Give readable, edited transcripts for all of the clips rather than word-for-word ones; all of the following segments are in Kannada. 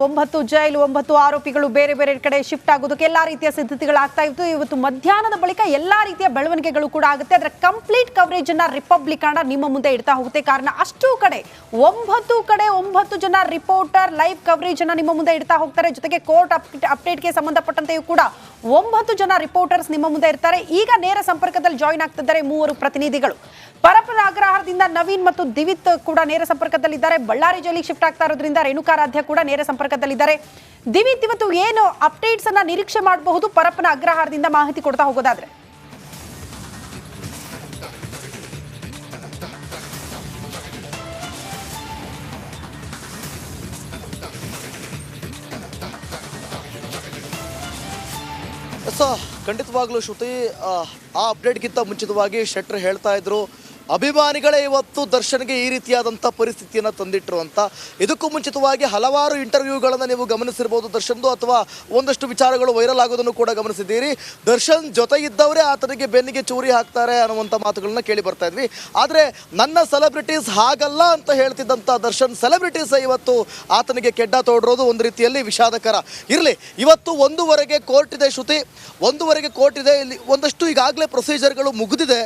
9 ಜೈಲು 9 ಆರೋಪಿಗಳು ಬೇರೆ ಬೇರೆ ಕಡೆ ಶಿಫ್ಟ್ ಆಗೋದಕ್ಕೆ ಎಲ್ಲಾ ರೀತಿಯ ಸಿದ್ಧತೆಗಳಾಗ್ತಾ ಇತ್ತು. ಇವತ್ತು ಮಧ್ಯಾಹ್ನದ ಬಳಿಕ ಎಲ್ಲಾ ರೀತಿಯ ಬೆಳವಣಿಗೆಗಳು ಕೂಡ ಆಗುತ್ತೆ. ಅದರ ಕಂಪ್ಲೀಟ್ ಕವರೇಜ್ ಅನ್ನ ರಿಪಬ್ಲಿಕ್ ಕನ್ನಡ ನಿಮ್ಮ ಮುಂದೆ ಇಡ್ತಾ ಹೋಗುತ್ತೆ. ಕಾರಣ ಅಷ್ಟು ಕಡೆ 9 ಜನ ರಿಪೋರ್ಟರ್ ಲೈವ್ ಕವರೇಜ್ ಅನ್ನ ನಿಮ್ಮ ಮುಂದೆ ಇಡ್ತಾ ಹೋಗ್ತಾರೆ. ಜೊತೆಗೆ ಕೋರ್ಟ್ ಅಪ್ಡೇಟ್ಗೆ ಸಂಬಂಧಪಟ್ಟಂತೆಯೂ ಕೂಡ 9 ಜನ ರಿಪೋರ್ಟರ್ಸ್ ನಿಮ್ಮ ಮುಂದೆ ಇರ್ತಾರೆ. ಈಗ ನೇರ ಸಂಪರ್ಕದಲ್ಲಿ ಜಾಯಿನ್ ಆಗ್ತಿದ್ದಾರೆ 3 ಪ್ರತಿನಿಧಿಗಳು. ಪರಪ್ಪನ ಅಗ್ರಹಾರದಿಂದ ನವೀನ್ ಮತ್ತು ದಿವಿತ್ ಕೂಡ ನೇರ ಸಂಪರ್ಕದಲ್ಲಿದ್ದಾರೆ. ಬಳ್ಳಾರಿ ಜೈಲಿಗೆ ಶಿಫ್ಟ್ ಆಗ್ತಾ ಇರೋದ್ರಿಂದ ರೇಣುಕಾರಾಧ್ಯ ಕೂಡ ನೇರ ಸಂಪರ್ಕದಲ್ಲಿದ್ದಾರೆ. ದಿವಿತ್, ಇವತ್ತು ಏನು ಅಪ್ಡೇಟ್ಸ್ ಅನ್ನ ನಿರೀಕ್ಷೆ ಮಾಡಬಹುದು ಪರಪ್ಪನ ಅಗ್ರಹಾರದಿಂದ ಮಾಹಿತಿ ಕೊಡ್ತಾ ಹೋಗೋದಾದ್ರೆ? ಖಂಡಿತವಾಗ್ಲೂ ಶ್ರುತಿ, ಆ ಅಪ್ಡೇಟ್ಗಿಂತ ಮುಂಚಿತವಾಗಿ ಶೆಟ್ಟರ್ ಹೇಳ್ತಾ ಇದ್ರು ಅಭಿಮಾನಿಗಳೇ ಇವತ್ತು ದರ್ಶನ್ಗೆ ಈ ರೀತಿಯಾದಂಥ ಪರಿಸ್ಥಿತಿಯನ್ನು ತಂದಿಟ್ಟರು ಅಂತ. ಇದಕ್ಕೂ ಮುಂಚಿತವಾಗಿ ಹಲವಾರು ಇಂಟರ್ವ್ಯೂಗಳನ್ನು ನೀವು ಗಮನಿಸಿರ್ಬೋದು ದರ್ಶನ್ದು, ಅಥವಾ ಒಂದಷ್ಟು ವಿಚಾರಗಳು ವೈರಲ್ ಆಗೋದನ್ನು ಕೂಡ ಗಮನಿಸಿದ್ದೀರಿ. ದರ್ಶನ್ ಜೊತೆ ಇದ್ದವರೇ ಆತನಿಗೆ ಬೆನ್ನಿಗೆ ಚೂರಿ ಹಾಕ್ತಾರೆ ಅನ್ನುವಂಥ ಮಾತುಗಳನ್ನ ಕೇಳಿ ಬರ್ತಾ ಇದ್ವಿ. ಆದರೆ ನನ್ನ ಸೆಲೆಬ್ರಿಟೀಸ್ ಹಾಗಲ್ಲ ಅಂತ ಹೇಳ್ತಿದ್ದಂಥ ದರ್ಶನ್ ಸೆಲೆಬ್ರಿಟೀಸ್ ಇವತ್ತು ಆತನಿಗೆ ಕೆಡ್ಡ ತೋಡಿರೋದು ಒಂದು ರೀತಿಯಲ್ಲಿ ವಿಷಾದಕರ. ಇರಲಿ, ಇವತ್ತು 1ವರೆಗೆ ಕೋರ್ಟ್ ಇದೆ ಶ್ರುತಿ, 1ವರೆಗೆ ಕೋರ್ಟ್ ಇದೆ. ಇಲ್ಲಿ ಒಂದಷ್ಟು ಈಗಾಗಲೇ ಪ್ರೊಸೀಜರ್ಗಳು ಮುಗಿದಿದೆ.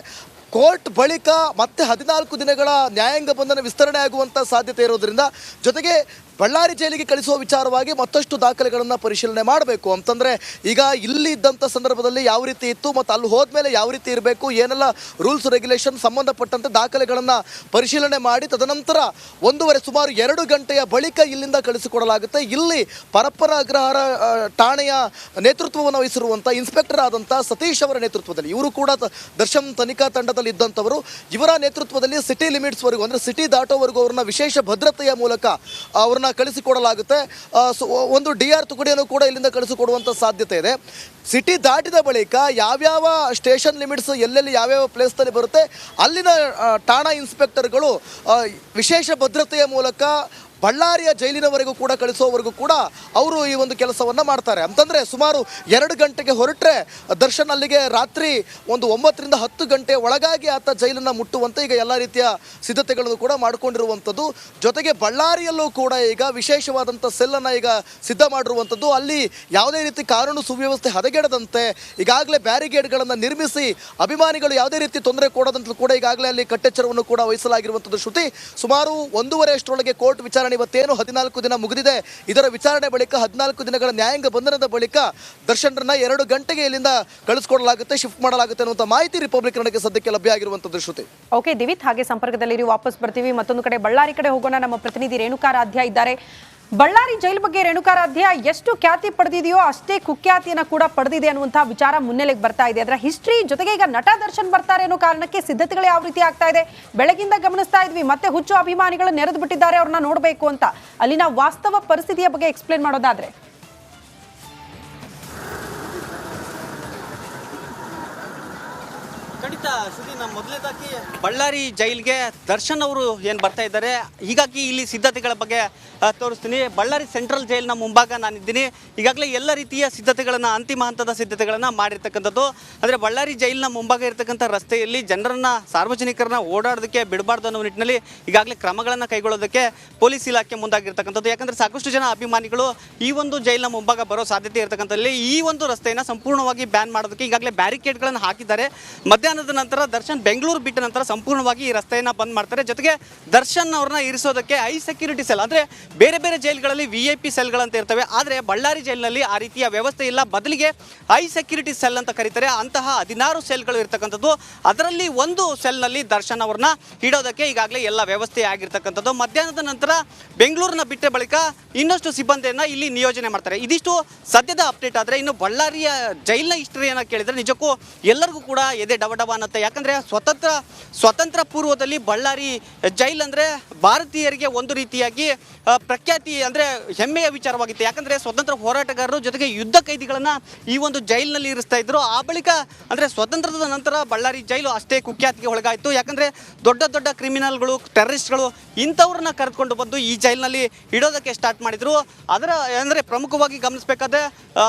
ಕೋರ್ಟ್ ಬಳಿಕ ಮತ್ತೆ 14 ದಿನಗಳ ನ್ಯಾಯಾಂಗ ಬಂಧನ ವಿಸ್ತರಣೆ ಆಗುವಂಥ ಸಾಧ್ಯತೆ ಇರೋದ್ರಿಂದ, ಜೊತೆಗೆ ಬಳ್ಳಾರಿ ಜೈಲಿಗೆ ಕಳಿಸುವ ವಿಚಾರವಾಗಿ ಮತ್ತಷ್ಟು ದಾಖಲೆಗಳನ್ನು ಪರಿಶೀಲನೆ ಮಾಡಬೇಕು. ಅಂತಂದರೆ ಈಗ ಇಲ್ಲಿ ಇದ್ದಂಥ ಸಂದರ್ಭದಲ್ಲಿ ಯಾವ ರೀತಿ ಇತ್ತು ಮತ್ತು ಅಲ್ಲಿ ಹೋದ್ಮೇಲೆ ಯಾವ ರೀತಿ ಇರಬೇಕು, ಏನೆಲ್ಲ ರೂಲ್ಸ್ ರೆಗ್ಯುಲೇಷನ್ ಸಂಬಂಧಪಟ್ಟಂತೆ ದಾಖಲೆಗಳನ್ನು ಪರಿಶೀಲನೆ ಮಾಡಿ ತದನಂತರ 1 ಸುಮಾರು 2 ಗಂಟೆಯ ಬಳಿಕ ಇಲ್ಲಿಂದ ಕಳಿಸಿಕೊಡಲಾಗುತ್ತೆ. ಇಲ್ಲಿ ಪರಪ್ಪನ ಅಗ್ರಹಾರ ಠಾಣೆಯ ನೇತೃತ್ವವನ್ನು ವಹಿಸಿರುವಂಥ ಇನ್ಸ್ಪೆಕ್ಟರ್ ಆದಂಥ ಸತೀಶ್ ಅವರ ನೇತೃತ್ವದಲ್ಲಿ, ಇವರು ಕೂಡ ದರ್ಶನ್ ತನಿಖಾ ತಂಡದಲ್ಲಿ ಇದ್ದಂಥವರು, ಇವರ ನೇತೃತ್ವದಲ್ಲಿ ಸಿಟಿ ಲಿಮಿಟ್ಸ್ವರೆಗೂ ಅಂದರೆ ಸಿಟಿ ದಾಟೋವರೆಗೂ ಅವ್ರನ್ನ ವಿಶೇಷ ಭದ್ರತೆಯ ಮೂಲಕ ಅವ್ರನ್ನ ಕಳಿಸಿಕೊಡಲಾಗುತ್ತೆ. ಒಂದು DR ತುಕಡಿಯನ್ನು ಕೂಡ ಇಲ್ಲಿಂದ ಕಳಿಸಿಕೊಡುವಂಥ ಸಾಧ್ಯತೆ ಇದೆ. ಸಿಟಿ ದಾಟಿದ ಬಳಿಕ ಯಾವ್ಯಾವ ಸ್ಟೇಷನ್ ಲಿಮಿಟ್ಸ್ ಎಲ್ಲೆಲ್ಲಿ ಯಾವ್ಯಾವ ಪ್ಲೇಸ್ನಲ್ಲಿ ಬರುತ್ತೆ ಅಲ್ಲಿನ ಠಾಣಾ ಇನ್ಸ್ಪೆಕ್ಟರ್ಗಳು ವಿಶೇಷ ಭದ್ರತೆಯ ಮೂಲಕ ಬಳ್ಳಾರಿಯ ಜೈಲಿನವರೆಗೂ ಕೂಡ ಕಳಿಸೋವರೆಗೂ ಕೂಡ ಅವರು ಈ ಒಂದು ಕೆಲಸವನ್ನು ಮಾಡ್ತಾರೆ. ಅಂತಂದರೆ ಸುಮಾರು 2 ಗಂಟೆಗೆ ಹೊರಟ್ರೆ ದರ್ಶನ್ ಅಲ್ಲಿಗೆ ರಾತ್ರಿ ಒಂದು 9 ರಿಂದ 10 ಗಂಟೆ ಒಳಗಾಗಿ ಆತ ಜೈಲನ್ನು ಮುಟ್ಟುವಂತೆ ಈಗ ಎಲ್ಲ ರೀತಿಯ ಸಿದ್ಧತೆಗಳನ್ನು ಕೂಡ ಮಾಡಿಕೊಂಡಿರುವಂಥದ್ದು. ಜೊತೆಗೆ ಬಳ್ಳಾರಿಯಲ್ಲೂ ಕೂಡ ಈಗ ವಿಶೇಷವಾದಂಥ ಸೆಲ್ಲನ್ನು ಈಗ ಸಿದ್ಧ ಮಾಡಿರುವಂಥದ್ದು. ಅಲ್ಲಿ ಯಾವುದೇ ರೀತಿ ಕಾನೂನು ಸುವ್ಯವಸ್ಥೆ ಹದಗೆಡದಂತೆ ಈಗಾಗಲೇ ಬ್ಯಾರಿಗೇಡ್ಗಳನ್ನು ನಿರ್ಮಿಸಿ ಅಭಿಮಾನಿಗಳು ಯಾವುದೇ ರೀತಿ ತೊಂದರೆ ಕೊಡೋದಂತಲೂ ಕೂಡ ಈಗಾಗಲೇ ಅಲ್ಲಿ ಕಟ್ಟೆಚ್ಚರವನ್ನು ಕೂಡ ವಹಿಸಲಾಗಿರುವಂಥದ್ದು. ಶ್ರುತಿ, ಸುಮಾರು 1:30 ಅಷ್ಟರೊಳಗೆ ಕೋರ್ಟ್ ವಿಚಾರಣೆ ಇವತ್ತೇನು 14 ದಿನ ಮುಗಿದಿದೆ, ಇದರ ವಿಚಾರಣೆ ಬಳಿಕ 14 ದಿನಗಳ ನ್ಯಾಯಾಂಗ ಬಂಧನದ ಬಳಿಕ ದರ್ಶನ್ರನ್ನ 2 ಗಂಟೆಗೆ ಇಲ್ಲಿಂದ ಕಳಿಸ್ಕೊಡಲಾಗುತ್ತೆ, ಶಿಫ್ಟ್ ಮಾಡಲಾಗುತ್ತೆ ಅನ್ನುವಂಥ ಮಾಹಿತಿ ರಿಪಬ್ಲಿಕ್ ಕನ್ನಡಕ್ಕೆ ಸದ್ಯಕ್ಕೆ ಲಭ್ಯ ಆಗಿರುವಂಥದ್ದು. ಶ್ರುತಿ, ಓಕೆ ದಿವಿತ್, ಹಾಗೆ ಸಂಪರ್ಕದಲ್ಲಿ ವಾಪಸ್ ಬರ್ತೀವಿ. ಮತ್ತೊಂದು ಕಡೆ ಬಳ್ಳಾರಿ ಕಡೆ ಹೋಗೋಣ. ನಮ್ಮ ಪ್ರತಿನಿಧಿ ರೇಣುಕಾರಾಧ್ಯ ಇದ್ದಾರೆ. ಬಳ್ಳಾರಿ ಜೈಲ್ ಬಗ್ಗೆ ರೇಣುಕಾರಾಧ್ಯ, ಎಷ್ಟು ಖ್ಯಾತಿ ಪಡೆದಿದೆಯೋ ಅಷ್ಟೇ ಕುಖ್ಯಾತಿಯನ್ನ ಕೂಡ ಪಡೆದಿದೆ ಅನ್ನುವಂತಹ ವಿಚಾರ ಮುನ್ನೆಲೆಗೆ ಬರ್ತಾ ಇದೆ. ಅದರ ಹಿಸ್ಟ್ರಿ ಜೊತೆಗೆ ಈಗ ನಟ ದರ್ಶನ್ ಬರ್ತಾರೆ ಅನ್ನೋ ಕಾರಣಕ್ಕೆ ಸಿದ್ಧತೆಗಳು ಯಾವ ರೀತಿ ಆಗ್ತಾ ಇದೆ? ಬೆಳಗಿಂದ ಗಮನಿಸ್ತಾ ಇದ್ವಿ, ಮತ್ತೆ ಹುಚ್ಚು ಅಭಿಮಾನಿಗಳು ನೆರೆದು ಬಿಟ್ಟಿದ್ದಾರೆ ಅವ್ರನ್ನ ನೋಡಬೇಕು ಅಂತ. ಅಲ್ಲಿನ ವಾಸ್ತವ ಪರಿಸ್ಥಿತಿಯ ಬಗ್ಗೆ ಎಕ್ಸ್ಪ್ಲೇನ್ ಮಾಡೋದಾದ್ರೆ? ಖಂಡಿತ ಶ್ರುತಿ, ನಮ್ಮ ಮೊದಲನೇದಾಗಿ ಬಳ್ಳಾರಿ ಜೈಲ್ಗೆ ದರ್ಶನ್ ಅವರು ಏನು ಬರ್ತಾ ಇದ್ದಾರೆ, ಹೀಗಾಗಿ ಇಲ್ಲಿ ಸಿದ್ಧತೆಗಳ ಬಗ್ಗೆ ತೋರಿಸ್ತೀನಿ. ಬಳ್ಳಾರಿ ಸೆಂಟ್ರಲ್ ಜೈಲಿನ ಮುಂಭಾಗ ನಾನಿದ್ದೀನಿ. ಈಗಾಗಲೇ ಎಲ್ಲ ರೀತಿಯ ಸಿದ್ಧತೆಗಳನ್ನು, ಅಂತಿಮ ಹಂತದ ಸಿದ್ಧತೆಗಳನ್ನು ಮಾಡಿರ್ತಕ್ಕಂಥದ್ದು. ಅಂದರೆ ಬಳ್ಳಾರಿ ಜೈಲಿನ ಮುಂಭಾಗ ಇರತಕ್ಕಂಥ ರಸ್ತೆಯಲ್ಲಿ ಜನರನ್ನು, ಸಾರ್ವಜನಿಕರನ್ನ ಓಡಾಡೋದಕ್ಕೆ ಬಿಡಬಾರ್ದು ಅನ್ನೋ ನಿಟ್ಟಿನಲ್ಲಿ ಈಗಾಗಲೇ ಕ್ರಮಗಳನ್ನು ಕೈಗೊಳ್ಳೋದಕ್ಕೆ ಪೊಲೀಸ್ ಇಲಾಖೆ ಮುಂದಾಗಿರ್ತಕ್ಕಂಥದ್ದು. ಯಾಕಂದರೆ ಸಾಕಷ್ಟು ಜನ ಅಭಿಮಾನಿಗಳು ಈ ಒಂದು ಜೈಲಿನ ಮುಂಭಾಗ ಬರೋ ಸಾಧ್ಯತೆ ಇರತಕ್ಕಂಥಲ್ಲಿ ಈ ಒಂದು ರಸ್ತೆಯನ್ನು ಸಂಪೂರ್ಣವಾಗಿ ಬ್ಯಾನ್ ಮಾಡೋದಕ್ಕೆ ಈಗಾಗಲೇ ಬ್ಯಾರಿಕೇಡ್ಗಳನ್ನು ಹಾಕಿದ್ದಾರೆ. ಮಧ್ಯಾಹ್ನದ ನಂತರ ದರ್ಶನ್ ಬೆಂಗಳೂರು ಬಿಟ್ಟ ನಂತರ ಸಂಪೂರ್ಣವಾಗಿ ಈ ರಸ್ತೆಯನ್ನು ಬಂದ್ ಮಾಡ್ತಾರೆ. ಜೊತೆಗೆ ದರ್ಶನ್ ಅವ್ರನ್ನ ಇರಿಸೋದಕ್ಕೆ ಹೈ ಸೆಕ್ಯೂರಿಟಿ ಸೆಲ್, ಅಂದರೆ ಬೇರೆ ಬೇರೆ ಜೈಲ್ಗಳಲ್ಲಿ VIP ಸೆಲ್ಗಳಂತ ಇರ್ತವೆ, ಆದರೆ ಬಳ್ಳಾರಿ ಜೈಲಿನಲ್ಲಿ ಆ ರೀತಿಯ ವ್ಯವಸ್ಥೆ ಇಲ್ಲ. ಬದಲಿಗೆ ಹೈ ಸೆಕ್ಯೂರಿಟಿ ಸೆಲ್ ಅಂತ ಕರೀತಾರೆ. ಅಂತಹ 16 ಸೆಲ್ಗಳು ಇರ್ತಕ್ಕಂಥದ್ದು. ಅದರಲ್ಲಿ ಒಂದು ಸೆಲ್ನಲ್ಲಿ ದರ್ಶನ್ ಅವ್ರನ್ನ ಇಡೋದಕ್ಕೆ ಈಗಾಗಲೇ ಎಲ್ಲ ವ್ಯವಸ್ಥೆ ಆಗಿರ್ತಕ್ಕಂಥದ್ದು. ಮಧ್ಯಾಹ್ನದ ನಂತರ ಬೆಂಗಳೂರನ್ನ ಬಿಟ್ಟ ಬಳಿಕ ಇನ್ನಷ್ಟು ಸಿಬ್ಬಂದಿಯನ್ನು ಇಲ್ಲಿ ನಿಯೋಜನೆ ಮಾಡ್ತಾರೆ. ಇದಿಷ್ಟು ಸದ್ಯದ ಅಪ್ಡೇಟ್. ಆದರೆ ಇನ್ನು ಬಳ್ಳಾರಿಯ ಜೈಲಿನ ಹಿಸ್ಟರಿಯನ್ನು ಕೇಳಿದರೆ ನಿಜಕ್ಕೂ ಎಲ್ಲರಿಗೂ ಕೂಡ ಎದೆ ಡವಡವ ಅನ್ನತ್ತೆ. ಯಾಕಂದರೆ ಸ್ವತಂತ್ರ ಪೂರ್ವದಲ್ಲಿ ಬಳ್ಳಾರಿ ಜೈಲ್ ಅಂದರೆ ಭಾರತೀಯರಿಗೆ ಒಂದು ರೀತಿಯಾಗಿ ಪ್ರಖ್ಯಾತಿ, ಅಂದರೆ ಹೆಮ್ಮೆಯ ವಿಚಾರವಾಗಿತ್ತು. ಯಾಕಂದರೆ ಸ್ವತಂತ್ರ ಹೋರಾಟಗಾರರು ಜೊತೆಗೆ ಯುದ್ಧ ಕೈದಿಗಳನ್ನು ಈ ಒಂದು ಜೈಲಿನಲ್ಲಿ ಇರಿಸ್ತಾ ಇದ್ರು. ಆ ಬಳಿಕ ಅಂದರೆ ಸ್ವತಂತ್ರದ ನಂತರ ಬಳ್ಳಾರಿ ಜೈಲು ಅಷ್ಟೇ ಕುಖ್ಯಾತಿಗೆ ಒಳಗಾಯಿತು. ಯಾಕಂದರೆ ದೊಡ್ಡ ದೊಡ್ಡ ಕ್ರಿಮಿನಲ್ಗಳು, ಟೆರರಿಸ್ಟ್ಗಳು ಇಂಥವ್ರನ್ನ ಕರೆದುಕೊಂಡು ಬಂದು ಈ ಜೈಲಿನಲ್ಲಿ ಇಡೋದಕ್ಕೆ ಸ್ಟಾರ್ಟ್ ಮಾಡಿದರು. ಅದರ ಅಂದರೆ ಪ್ರಮುಖವಾಗಿ ಗಮನಿಸಬೇಕಾದ್ರೆ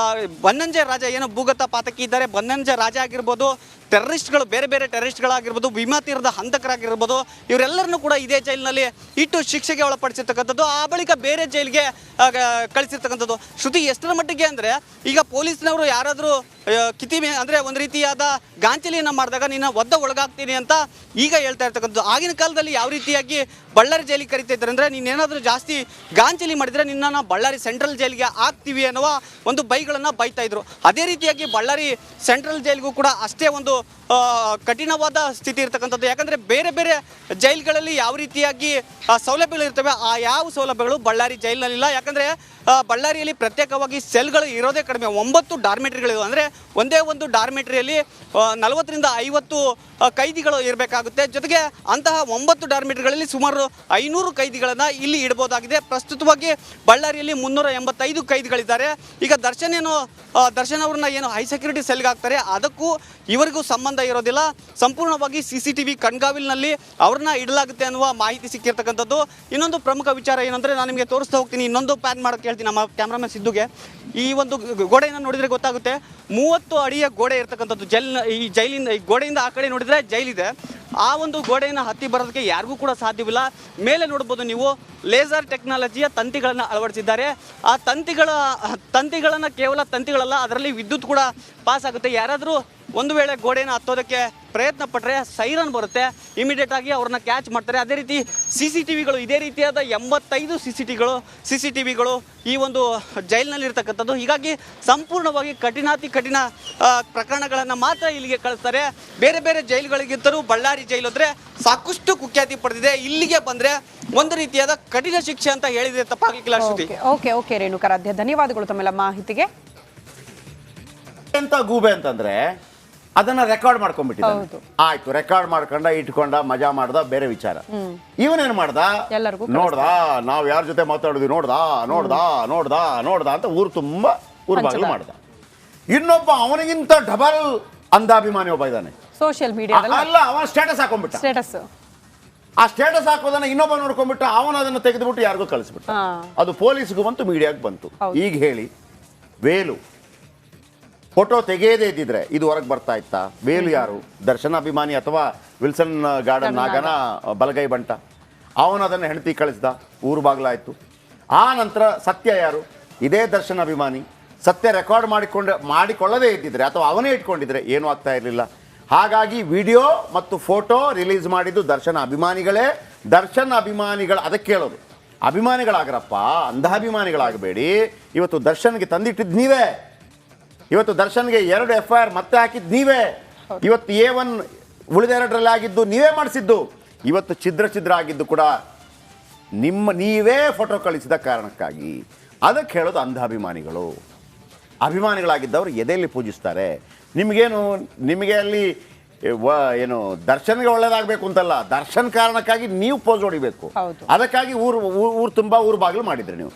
ಬನ್ನಂಜೆ ರಾಜ, ಏನು ಭೂಗತ ಪಾತಕಿ ಇದ್ದಾರೆ, ಬನ್ನಂಜೆ ರಾಜ ಆಗಿರ್ಬೋದು, ಟೆರರಿಸ್ಟ್ಗಳು, ಬೇರೆ ಬೇರೆ ಟೆರರಿಸ್ಟ್ಗಳಾಗಿರ್ಬೋದು, ವಿಮಾ ತೀರದ ಹಂತಕರಾಗಿರ್ಬೋದು, ಇವರೆಲ್ಲರನ್ನೂ ಕೂಡ ಇದೇ ಜೈಲಿನಲ್ಲಿ ಇಟ್ಟು ಶಿಕ್ಷೆಗೆ ಒಳಪಡಿಸಿರ್ತಕ್ಕಂಥದ್ದು. ಆ ಆ ಬಳಿಕ ಬೇರೆ ಜೈಲಿಗೆ ಕಳಿಸಿರ್ತಕ್ಕಂಥದ್ದು. ಶ್ರುತಿ ಎಷ್ಟರ ಮಟ್ಟಿಗೆ ಅಂದರೆ ಈಗ ಪೊಲೀಸ್ನವರು ಯಾರಾದರೂ ಕಿತಿಮೆ ಅಂದರೆ ಒಂದು ರೀತಿಯಾದ ಗಾಂಚಲಿಯನ್ನು ಮಾಡಿದಾಗ ನಿನ್ನ ಒದ್ದ ಒಳಗಾಗ್ತೀನಿ ಅಂತ ಈಗ ಹೇಳ್ತಾ ಇರ್ತಕ್ಕಂಥದ್ದು. ಆಗಿನ ಕಾಲದಲ್ಲಿ ಯಾವ ರೀತಿಯಾಗಿ ಬಳ್ಳಾರಿ ಜೈಲಿಗೆ ಕರಿತಾ ಇದ್ದಾರೆ ಅಂದರೆ ನೀನೇನಾದರೂ ಜಾಸ್ತಿ ಗಾಂಚಲಿ ಮಾಡಿದರೆ ನಿನ್ನನ್ನು ಬಳ್ಳಾರಿ ಸೆಂಟ್ರಲ್ ಜೈಲಿಗೆ ಹಾಕ್ತೀವಿ ಅನ್ನುವ ಒಂದು ಬೈಗಳನ್ನು ಬೈತಾ ಇದ್ರು. ಅದೇ ರೀತಿಯಾಗಿ ಬಳ್ಳಾರಿ ಸೆಂಟ್ರಲ್ ಜೈಲಿಗೂ ಕೂಡ ಅಷ್ಟೇ ಒಂದು ಕಠಿಣವಾದ ಸ್ಥಿತಿ ಇರ್ತಕ್ಕಂಥದ್ದು. ಯಾಕಂದರೆ ಬೇರೆ ಬೇರೆ ಜೈಲುಗಳಲ್ಲಿ ಯಾವ ರೀತಿಯಾಗಿ ಸೌಲಭ್ಯಗಳು ಇರ್ತವೆ ಆ ಯಾವ ಸೌಲಭ್ಯಗಳು ಬಳ್ಳಾರಿ ಜೈಲಿನಲ್ಲಿಲ್ಲ. ಯಾಕಂದರೆ ಬಳ್ಳಾರಿಯಲ್ಲಿ ಪ್ರತ್ಯೇಕವಾಗಿ ಸೆಲ್ಗಳು ಇರೋದೇ ಕಡಿಮೆ. 9 ಡಾರ್ಮೆಟ್ರಿಗಳಿವೆ. ಅಂದರೆ ಒಂದೇ ಒಂದು ಡಾರ್ಮೆಟ್ರಿಯಲ್ಲಿ 40ರಿಂದ 50 ಕೈದಿಗಳು ಇರಬೇಕಾಗುತ್ತೆ. ಜೊತೆಗೆ ಅಂತಹ 9 ಡಾರ್ಮೆಟ್ರಿಗಳಲ್ಲಿ ಸುಮಾರು 500 ಕೈದಿಗಳನ್ನು ಇಲ್ಲಿ ಇಡಬಹುದಾಗಿದೆ. ಪ್ರಸ್ತುತವಾಗಿ ಬಳ್ಳಾರಿಯಲ್ಲಿ 385 ಕೈದಿಗಳಿದ್ದಾರೆ. ಈಗ ದರ್ಶನ್ ಅವ್ರನ್ನ ಏನು ಹೈ ಸೆಕ್ಯೂರಿಟಿ ಸೆಲ್ಗೆ ಹಾಕ್ತಾರೆ ಅದಕ್ಕೂ ಇವರಿಗೂ ಸಂಬಂಧ ಇರೋದಿಲ್ಲ. ಸಂಪೂರ್ಣವಾಗಿ CCTV ಕಣ್ಗಾವಲಿನಲ್ಲಿ ಅವ್ರನ್ನ ಇಡಲಾಗುತ್ತೆ ಅನ್ನುವ ಮಾಹಿತಿ ಸಿಕ್ಕಿರ್ತಕ್ಕಂಥದ್ದು. ಇನ್ನೊಂದು ಪ್ರಮುಖ ವಿಚಾರ ಏನಂದರೆ ನಾನು ನಿಮಗೆ ತೋರಿಸ್ತಾ ಹೋಗ್ತೀನಿ. ಇನ್ನೊಂದು ಪ್ಯಾನ್ ಮಾಡೋಕ್ಕೆ ಹೇಳ್ತೀನಿ ನಮ್ಮ ಕ್ಯಾಮ್ರಾಮನ್ ಸಿದ್ದುಗೆ. ಈ ಒಂದು ಗೋಡೆಯನ್ನು ನೋಡಿದರೆ ಗೊತ್ತಾಗುತ್ತೆ 30 ಅಡಿಯ ಗೋಡೆ ಇರ್ತಕ್ಕಂಥದ್ದು. ಈ ಗೋಡೆಯಿಂದ ಆ ಕಡೆ ನೋಡಿದರೆ ಜೈಲಿದೆ. ಆ ಒಂದು ಗೋಡೆಯನ್ನು ಹತ್ತಿ ಬರೋದಕ್ಕೆ ಯಾರಿಗೂ ಕೂಡ ಸಾಧ್ಯವಿಲ್ಲ. ಮೇಲೆ ನೋಡ್ಬೋದು ನೀವು ಲೇಸರ್ ಟೆಕ್ನಾಲಜಿಯ ತಂತಿಗಳನ್ನು ಅಳವಡಿಸಿದ್ದಾರೆ. ಆ ತಂತಿಗಳನ್ನು ಕೇವಲ ತಂತಿಗಳಲ್ಲ, ಅದರಲ್ಲಿ ವಿದ್ಯುತ್ ಕೂಡ ಪಾಸ್ ಆಗುತ್ತೆ. ಯಾರಾದರೂ ಒಂದು ವೇಳೆ ಗೋಡೆಯನ್ನು ಹತ್ತೋದಕ್ಕೆ ಪ್ರಯತ್ನ ಪಟ್ಟರೆ ಸೈರನ್ ಬರುತ್ತೆ, ಇಮಿಡಿಯೇಟ್ ಆಗಿ ಅವ್ರನ್ನ ಕ್ಯಾಚ್ ಮಾಡ್ತಾರೆ. ಅದೇ ರೀತಿ CCTVಗಳು ಇದೇ ರೀತಿಯಾದ 85 CCTVಗಳು ಈ ಒಂದು ಜೈಲಿನಲ್ಲಿ ಇರ್ತಕ್ಕಂಥದ್ದು. ಹೀಗಾಗಿ ಸಂಪೂರ್ಣವಾಗಿ ಕಠಿಣ ಪ್ರಕರಣಗಳನ್ನು ಮಾತ್ರ ಇಲ್ಲಿಗೆ ಕಳಿಸ್ತಾರೆ. ಬೇರೆ ಬೇರೆ ಜೈಲುಗಳಿಗಿಂತಲೂ ಬಳ್ಳಾರಿ ಜೈಲು ಅಂದರೆ ಸಾಕಷ್ಟು ಕುಖ್ಯಾತಿ ಪಡೆದಿದೆ. ಇಲ್ಲಿಗೆ ಬಂದರೆ ಒಂದು ರೀತಿಯಾದ ಕಠಿಣ ಶಿಕ್ಷೆ ಅಂತ ಹೇಳಿದ್ರೆ ತಪ್ಪಾಗಲಿಕ್ಕಿಲ್ಲ. ಶ್ರುತಿ ಓಕೆ ರೇಣುಕಾರಾಧ್ಯ, ಧನ್ಯವಾದಗಳು ತಮ್ಮೆಲ್ಲ ಮಾಹಿತಿಗೆ. ಎಂತ ಗೂಬೆ ಅಂತಂದ್ರೆ ಅದನ್ನ ರೆಕಾರ್ಡ್ ಮಾಡ್ಕೊಂಡ್ಬಿಟ್ಟಿದ್ದ. ಆಯ್ತು, ರೆಕಾರ್ಡ್ ಮಾಡ್ಕೊಂಡ ಇಟ್ಕೊಂಡ ಮಜಾ ಮಾಡ್ದ, ಬೇರೆ ವಿಚಾರ. ಇವನೇನ್ ಮಾಡ್ದ, ನೋಡ್ದ ನಾವ್ ಯಾರ ಜೊತೆ ಮಾತಾಡಿದ್ವಿ, ನೋಡ್ದ ಅಂತ ಊರು ತುಂಬಾ ಊರ್ ಬಾಗಿಲು ಮಾಡ್ದ. ಇನ್ನೊಬ್ಬ ಅವನಿಗಿಂತ ಡಬಲ್ ಅಂಧಾಭಿಮಾನಿ ಒಬ್ಬ ಇದ್ದಾನೆ ಸೋಷಿಯಲ್ ಮೀಡಿಯಾ. ಅಲ್ಲ, ಅವನ ಸ್ಟೇಟಸ್ ಹಾಕೊಂಡ್ಬಿಟ್ಟ. ಆ ಸ್ಟೇಟಸ್ ಹಾಕೋದನ್ನ ಇನ್ನೊಬ್ಬ ನೋಡ್ಕೊಂಡ್ಬಿಟ್ಟ. ಅವನು ಅದನ್ನ ತೆಗೆದುಬಿಟ್ಟು ಯಾರಿಗೂ ಕಳಿಸ್ಬಿಟ್ಟ. ಅದು ಪೊಲೀಸ್ಗೂ ಬಂತು, ಮೀಡಿಯಾಗೆ ಬಂತು. ಈಗ ಹೇಳಿ, ವೇಲು ಫೋಟೋ ತೆಗೆಯದೇ ಇದ್ದಿದ್ರೆ ಇದು ಹೊರಗೆ ಬರ್ತಾ ಇತ್ತಾ? ವೇಲು ಯಾರು? ದರ್ಶನ ಅಭಿಮಾನಿ ಅಥವಾ ವಿಲ್ಸನ್ ಗಾರ್ಡನ್ ನಾಗನ ಬಲಗೈ ಬಂಟ? ಅವನು ಅದನ್ನು ಹೆಂಡತಿ ಕಳಿಸ್ದ, ಊರು ಬಾಗ್ಲಾಯ್ತು. ಆ ನಂತರ ಸತ್ಯ ಯಾರು? ಇದೇ ದರ್ಶನ ಅಭಿಮಾನಿ. ಸತ್ಯ ರೆಕಾರ್ಡ್ ಮಾಡಿಕೊಳ್ಳದೇ ಇದ್ದಿದ್ರೆ ಅಥವಾ ಅವನೇ ಇಟ್ಕೊಂಡಿದ್ರೆ ಏನೂ ಆಗ್ತಾ ಇರಲಿಲ್ಲ. ಹಾಗಾಗಿ ವಿಡಿಯೋ ಮತ್ತು ಫೋಟೋ ರಿಲೀಸ್ ಮಾಡಿದ್ದು ದರ್ಶನ ಅಭಿಮಾನಿಗಳೇ. ದರ್ಶನ ಅಭಿಮಾನಿಗಳು ಅದಕ್ಕೆ ಕೇಳೋದು, ಅಭಿಮಾನಿಗಳಾಗ್ರಪ್ಪ, ಅಂಧಾಭಿಮಾನಿಗಳಾಗಬೇಡಿ. ಇವತ್ತು ದರ್ಶನ್ಗೆ ತಂದಿಟ್ಟಿದ್ದು ನೀವೇ. ಇವತ್ತು ದರ್ಶನ್ಗೆ 2 FIR ಮತ್ತೆ ಹಾಕಿದ್ದು ನೀವೇ. ಇವತ್ತು A1 ಉಳಿದೆರಡರಲ್ಲಿ ಆಗಿದ್ದು ನೀವೇ ಮಾಡಿಸಿದ್ದು. ಇವತ್ತು ಛಿದ್ರ ಆಗಿದ್ದು ಕೂಡ ನೀವೇ ಫೋಟೋ ಕಳಿಸಿದ ಕಾರಣಕ್ಕಾಗಿ. ಅದಕ್ಕೆ ಹೇಳೋದು ಅಂಧಾಭಿಮಾನಿಗಳು. ಅಭಿಮಾನಿಗಳಾಗಿದ್ದವರು ಎದೆಯಲ್ಲಿ ಪೂಜಿಸ್ತಾರೆ. ನಿಮಗೆ ಅಲ್ಲಿ ಏನು ದರ್ಶನ್ಗೆ ಒಳ್ಳೇದಾಗಬೇಕು ಅಂತಲ್ಲ, ದರ್ಶನ್ ಕಾರಣಕ್ಕಾಗಿ ನೀವು ಪೋಸ್ ಹೊಡಿಬೇಕು. ಅದಕ್ಕಾಗಿ ಊರು ತುಂಬ ಊರು ಬಾಗಿಲು ಮಾಡಿದ್ರಿ ನೀವು.